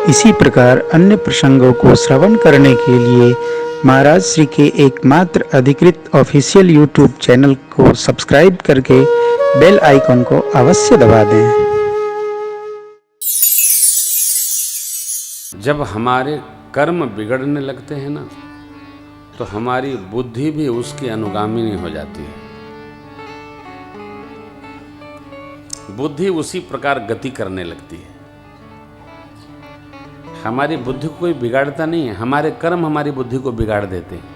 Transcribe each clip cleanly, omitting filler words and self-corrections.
इसी प्रकार अन्य प्रसंगों को श्रवण करने के लिए महाराज श्री के एकमात्र अधिकृत ऑफिशियल यूट्यूब चैनल को सब्सक्राइब करके बेल आइकन को अवश्य दबा दें। जब हमारे कर्म बिगड़ने लगते हैं ना, तो हमारी बुद्धि भी उसकी अनुगामिनी हो जाती है। बुद्धि उसी प्रकार गति करने लगती है। हमारी बुद्धि को कोई बिगाड़ता नहीं है, हमारे कर्म हमारी बुद्धि को बिगाड़ देते हैं।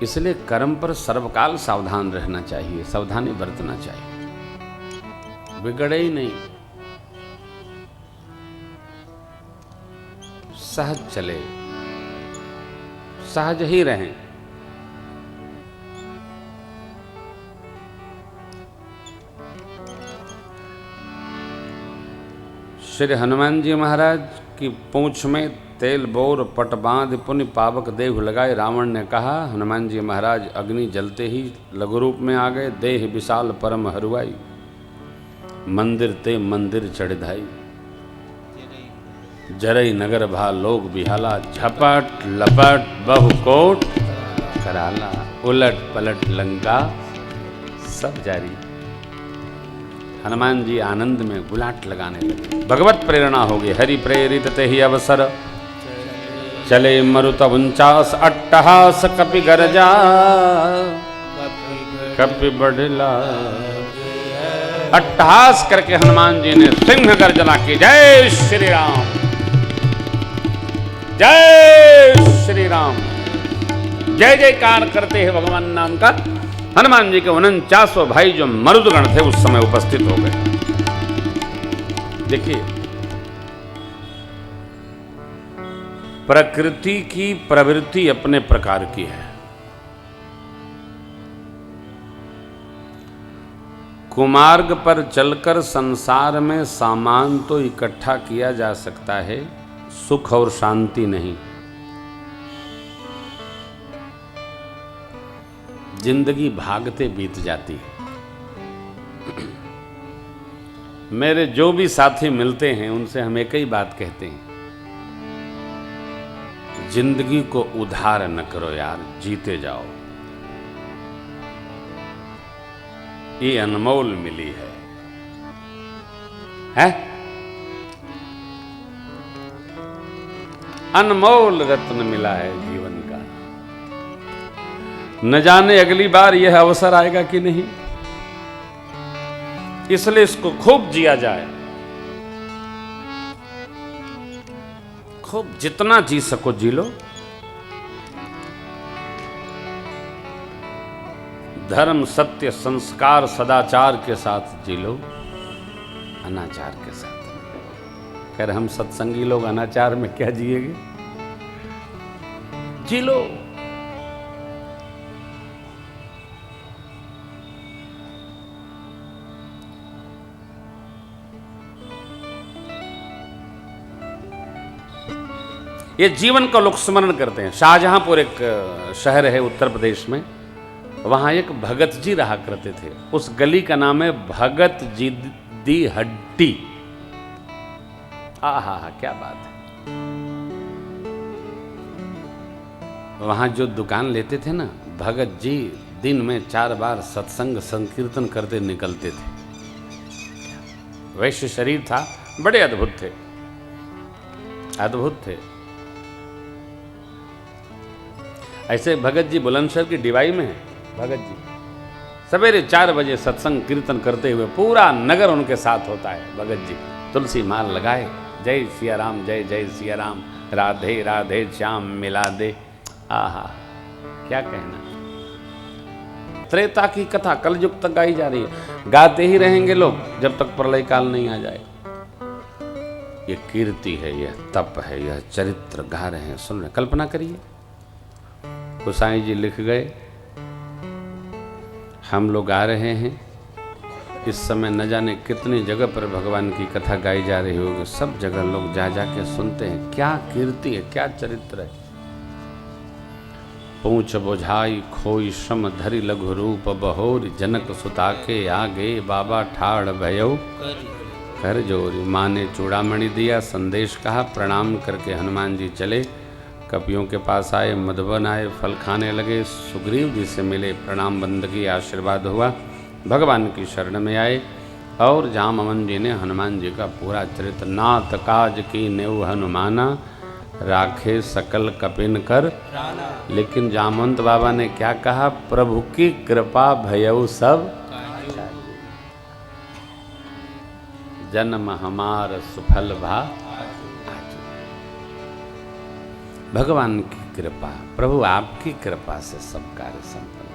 इसलिए कर्म पर सर्वकाल सावधान रहना चाहिए, सावधानी बरतना चाहिए, बिगड़े ही नहीं, सहज चले, सहज ही रहें। श्री हनुमान जी महाराज की पूंछ में तेल बोर पट बांध पुण्य पावक देह लगाए रावण ने कहा, हनुमान जी महाराज अग्नि जलते ही लघु रूप में आ गए। देह विशाल परम हरुआई, मंदिर ते मंदिर चढ़धाई। जरई नगर भा लोग बिहाला, झपट लपट बहुकोट कराला। उलट पलट लंका सब जारी। हनुमान जी आनंद में गुलाट लगाने लगे। भगवत प्रेरणा हो गई। हरि प्रेरित ते ही अवसर, चले मरुत 49 अट्टहास कपि गरजा। कपि बढ़ला अट्टहास करके हनुमान जी ने सिंह गर्जना की। जय श्री राम, जय श्री राम, जय जयकार करते हैं भगवान नाम का। हनुमान जी के 49 भाई जो मरुदगण थे उस समय उपस्थित हो गए। देखिए, प्रकृति की प्रवृत्ति अपने प्रकार की है। कुमार्ग पर चलकर संसार में सामान तो इकट्ठा किया जा सकता है, सुख और शांति नहीं। जिंदगी भागते बीत जाती है। मेरे जो भी साथी मिलते हैं उनसे हम एक ही बात कहते हैं, जिंदगी को उधार न करो यार, जीते जाओ। ये अनमोल मिली है? अनमोल रत्न मिला है जीवन का। न जाने अगली बार यह अवसर आएगा कि नहीं, इसलिए इसको खूब जिया जाए। खूब जितना जी सको जी लो। धर्म सत्य संस्कार सदाचार के साथ जी लो, अनाचार के साथ। खैर हम सत्संगी लोग अनाचार में क्या जिएंगे, जी लो। ये जीवन का लोग स्मरण करते हैं। शाहजहांपुर एक शहर है उत्तर प्रदेश में, वहां एक भगत जी रहा करते थे। उस गली का नाम है भगत जी दी हड्डी। आहा हा, क्या बात है। वहां जो दुकान लेते थे ना, भगत जी दिन में 4 बार सत्संग संकीर्तन करते निकलते थे। वैश्य शरीर था, बड़े अद्भुत थे, अद्भुत थे। ऐसे भगत जी बुलंदशहर की डिवाई में है। भगत जी सवेरे 4 बजे सत्संग कीर्तन करते हुए पूरा नगर उनके साथ होता है। भगत जी तुलसी माल लगाए, जय सिया राम, जय जय सिया राम, राधे राधे श्याम मिला दे। आहा, क्या कहना। त्रेता की कथा कलयुग तक गाई जा रही है। गाते ही रहेंगे लोग जब तक प्रलय काल नहीं आ जाए। ये कीर्ति है, यह तप है, यह चरित्र गा रहे हैं, सुन रहे। कल्पना करिए, गोसाई जी लिख गए, हम लोग आ रहे हैं। इस समय न जाने कितनी जगह पर भगवान की कथा गाई जा रही होगी। सब जगह लोग जा जा के सुनते हैं। क्या कीर्ति है, क्या चरित्र है। पूछ बोझाई खोई श्रम धरि लघु रूप बहोर, जनक सुता के आगे बाबा ठाड़ भयो कर जोरी। माँ ने चूड़ामणि दिया, संदेश कहा, प्रणाम करके हनुमान जी चले। कपियों के पास आए, मधुबन आए, फल खाने लगे, सुग्रीव जी से मिले, प्रणाम बंदगी, आशीर्वाद हुआ, भगवान की शरण में आए। और जामवन जी ने हनुमान जी का पूरा चरित्र, नाथ काज की नेव हनुमाना, राखे सकल कपिन कर। लेकिन जामवंत बाबा ने क्या कहा, प्रभु की कृपा भयउ सब, जन्म हमार सुफल भा। भगवान की कृपा, प्रभु आपकी कृपा से सब कार्य संपन्न।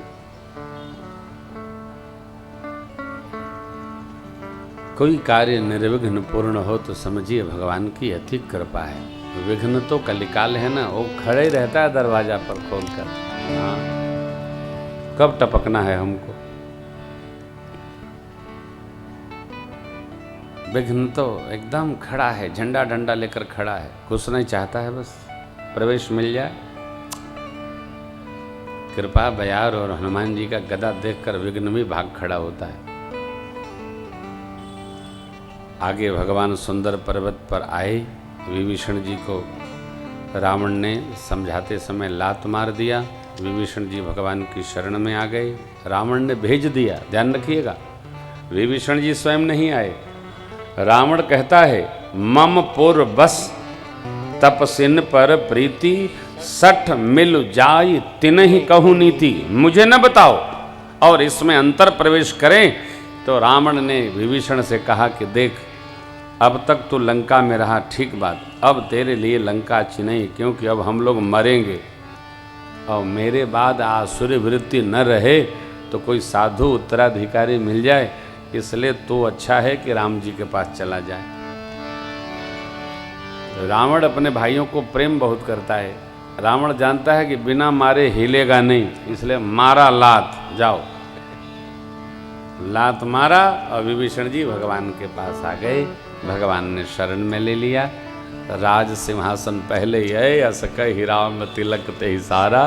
कोई कार्य निर्विघ्न पूर्ण हो तो समझिए भगवान की अति कृपा है। विघ्न तो कलिकाल है ना, वो खड़े रहता है दरवाजा पर खोलकर। हाँ, कब टपकना है हमको। विघ्न तो एकदम खड़ा है, झंडा डंडा लेकर खड़ा है, कुछ नहीं चाहता है, बस प्रवेश मिल जाए। कृपा बयार और हनुमान जी का गदा देखकर विघ्न भी भाग खड़ा होता है। आगे भगवान सुंदर पर्वत पर आए। विभीषण जी को रावण ने समझाते समय लात मार दिया। विभीषण जी भगवान की शरण में आ गए। रावण ने भेज दिया, ध्यान रखिएगा, विभीषण जी स्वयं नहीं आए। रावण कहता है, मम पुर बस तपसिन पर प्रीति, सठ मिल जाई तिनहि कहूँ नीति। मुझे न बताओ और इसमें अंतर प्रवेश करें। तो रावण ने विभीषण से कहा कि देख, अब तक तो लंका में रहा, ठीक बात, अब तेरे लिए लंका अच्छी नहीं, क्योंकि अब हम लोग मरेंगे और मेरे बाद आसुरी वृत्ति न रहे तो कोई साधु उत्तराधिकारी मिल जाए, इसलिए तो अच्छा है कि राम जी के पास चला जाए। रावण अपने भाइयों को प्रेम बहुत करता है। रावण जानता है कि बिना मारे हिलेगा नहीं, इसलिए मारा लात, जाओ। लात मारा और विभीषण जी भगवान के पास आ गए। भगवान ने शरण में ले लिया। राज सिंहासन पहले ही अस कहि राम तिलक ते सारा,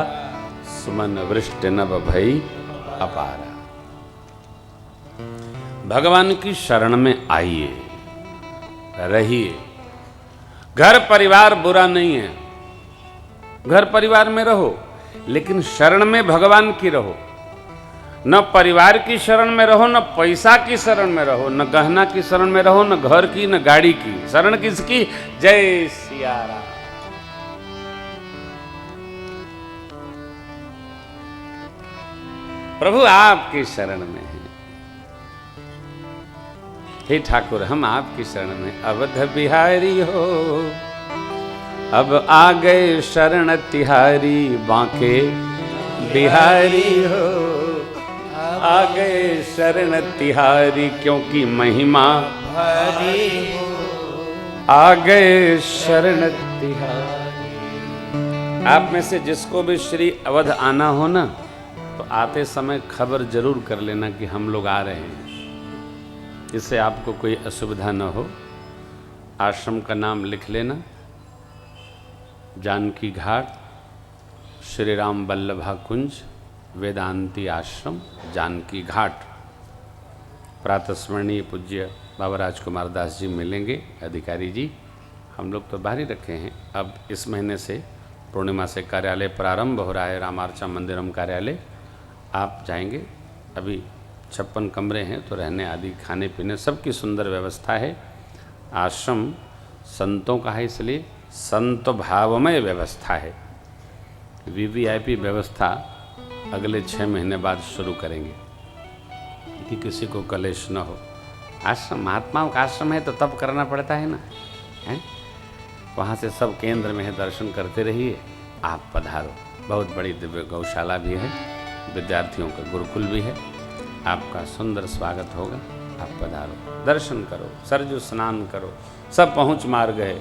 सुमन वृष्ट नभ भई अपारा। भगवान की शरण में आइए, रहिए। घर परिवार बुरा नहीं है, घर परिवार में रहो, लेकिन शरण में भगवान की रहो। न परिवार की शरण में रहो, न पैसा की शरण में रहो, न गहना की शरण में रहो, न घर की, न गाड़ी की। शरण किसकी? जय सिया राम। प्रभु आपकी शरण में है। हे ठाकुर, हम आपकी शरण में। अवध बिहारी हो, अब आ गए शरण तिहारी, बांके बिहारी हो, आ गए शरण तिहारी, क्योंकि महिमा भारी हो, आ गए शरण तिहारी। आप में से जिसको भी श्री अवध आना हो ना, तो आते समय खबर जरूर कर लेना कि हम लोग आ रहे हैं, इससे आपको कोई असुविधा न हो। आश्रम का नाम लिख लेना, जानकी घाट, श्री राम वल्लभा कुंज, वेदांती आश्रम, जानकी घाट। प्रातस्मरणीय पूज्य बाबा राजकुमार दास जी मिलेंगे, अधिकारी जी। हम लोग तो बाहर ही रखे हैं। अब इस महीने से पूर्णिमा से कार्यालय प्रारंभ हो रहा है, रामार्चा मंदिरम कार्यालय। आप जाएंगे, अभी 56 कमरे हैं, तो रहने आदि खाने पीने सबकी सुंदर व्यवस्था है। आश्रम संतों का है, इसलिए संत भावमय व्यवस्था है। वीवीआईपी व्यवस्था अगले 6 महीने बाद शुरू करेंगे कि किसी को कलेश न हो। आश्रम महात्माओं का आश्रम है तो तब करना पड़ता है ना, है? वहाँ से सब केंद्र में है, दर्शन करते रहिए। आप पधारो, बहुत बड़ी दिव्य गौशाला भी है, विद्यार्थियों का गुरुकुल भी है। आपका सुंदर स्वागत होगा। आप पधारो, दर्शन करो, सरजू स्नान करो। सब पहुँच मार्ग है,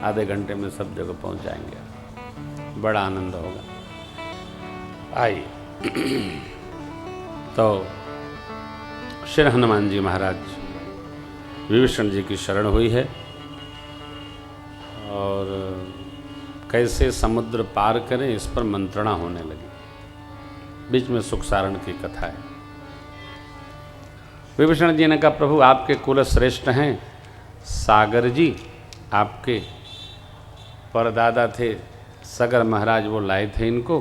आधे घंटे में सब जगह पहुँच जाएंगे। बड़ा आनंद होगा। आइए। तो श्री हनुमान जी महाराज विभीषण जी की शरण हुई है, और कैसे समुद्र पार करें इस पर मंत्रणा होने लगी। बीच में सुख सारण की कथा है। विभीषण जी ने कहा, प्रभु आपके कुल श्रेष्ठ हैं, सागर जी आपके परदादा थे, सगर महाराज, वो लाए थे इनको,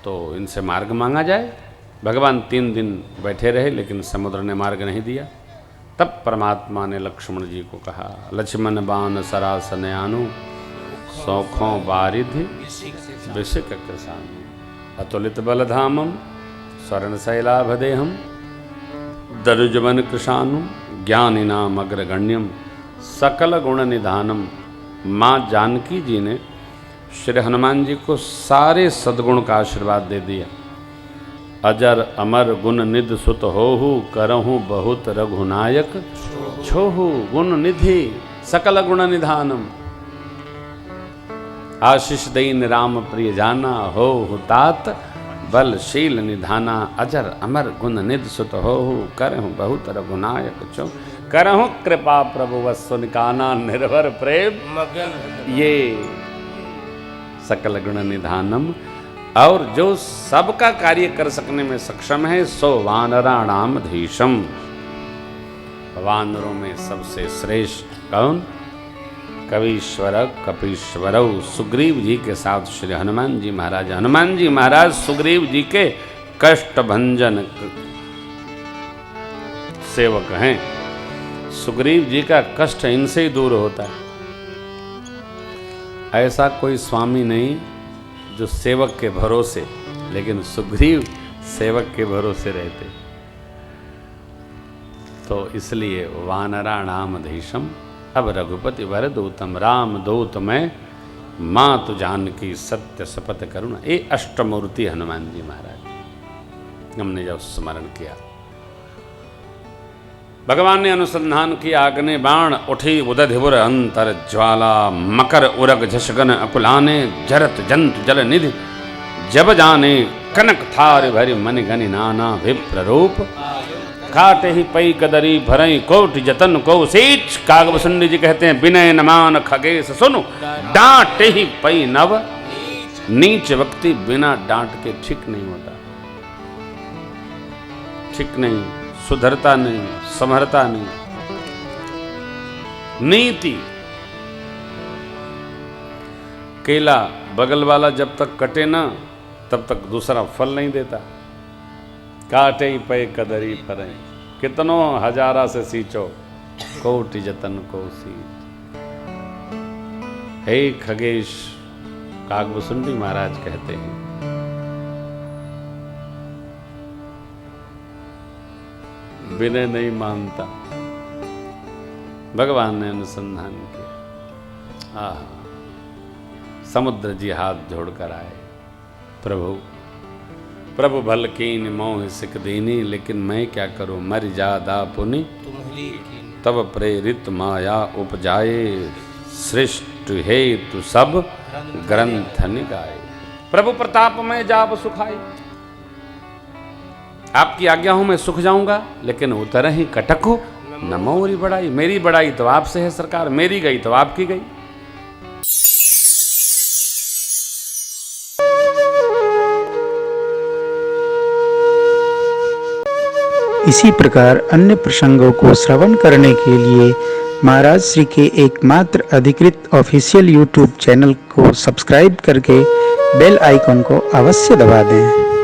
तो इनसे मार्ग मांगा जाए। भगवान 3 दिन बैठे रहे लेकिन समुद्र ने मार्ग नहीं दिया। तब परमात्मा ने लक्ष्मण जी को कहा, लक्ष्मण बाण सरासन आनु, सौखों बारिधि विशिक कृसानु, अतुलित बलधामम स्वर्ण शैलाभदेहम, दरुजवन कृशानु, ज्ञानिनाम अग्रगण्यम, सकल गुण निधानम। माँ जानकी जी ने श्री हनुमान जी को सारे सद्गुण का आशीर्वाद दे दिया। अजर अमर गुण निधि सुत होहु, करहु बहुत रघुनायक छोहु, गुण निधि सकल गुण निधानम। आशीष दईन राम प्रिय जाना, हो तात बलशील निधाना। अजर अमर गुण निधि सुत होहु, करहु बहुत रघुनायक छो, करहु कृपा प्रभु वस्व निकाना, निर्भर प्रेम ये सकल गुण निधानम। और जो सबका कार्य कर सकने में सक्षम है, सो वानराणाम धीशम। वानरों में सबसे श्रेष्ठ कौन? कवीश्वर कपीश्वर सुग्रीव जी के साथ श्री हनुमान जी महाराज। हनुमान जी महाराज सुग्रीव जी के कष्ट भंजन सेवक हैं। सुग्रीव जी का कष्ट इनसे ही दूर होता है। ऐसा कोई स्वामी नहीं जो सेवक के भरोसे, लेकिन सुग्रीव सेवक के भरोसे रहते। तो इसलिए वानराणाम धीशम। अब रघुपति वर दूतम, राम दूत में मातु जानकी सत्य शपथ करुणा। ये अष्टमूर्ति हनुमान जी महाराज हमने जब स्मरण किया। भगवान ने अनुसंधान किया, अग्नि बाण उठी उदधिपुर अंतर ज्वाला, मकर उरग झषगन अकुलाने, जरत जंतु जल निधि जब जाने, कनक थार भरि मन गनि नाना विप्र रूप, काटे ही पई कदरी भरई कोटि जतन को सीच। कागभूषुंडी जी कहते हैं, विनय नमान खगेश सुनु, डांट ही पई नव नीच। व्यक्ति बिना डांट के ठीक नहीं होता, ठीक नहीं, सुधरता नहीं, संभरता नहीं। नीति, केला बगल वाला जब तक कटे ना तब तक दूसरा फल नहीं देता। काटे ही पे कदरी फरे, कितनों हजारा से सींचो, कोटि जतन को सींच। हे खगेश, कागभूषुंडी महाराज कहते हैं, विनय नहीं मानता। भगवान ने अनुसंधान किया। समुद्र जी हाथ जोड़कर आए, प्रभु प्रभु भल कीन मोह सिक दीनी, लेकिन मैं क्या करूं, मर जादा पुनि तब प्रेरित माया उपजाए, सृष्ट हे तु सब ग्रंथ निगाए। प्रभु प्रताप में जाब सुखाई, आपकी आज्ञा हो मैं सुख जाऊंगा, लेकिन उतर ही कटक हो न मोरी बड़ाई। मेरी बड़ाई तो आपसे है सरकार, मेरी गई तो आपकी गई। इसी प्रकार अन्य प्रसंगों को श्रवण करने के लिए महाराज श्री के एकमात्र अधिकृत ऑफिशियल यूट्यूब चैनल को सब्सक्राइब करके बेल आइकन को अवश्य दबा दें।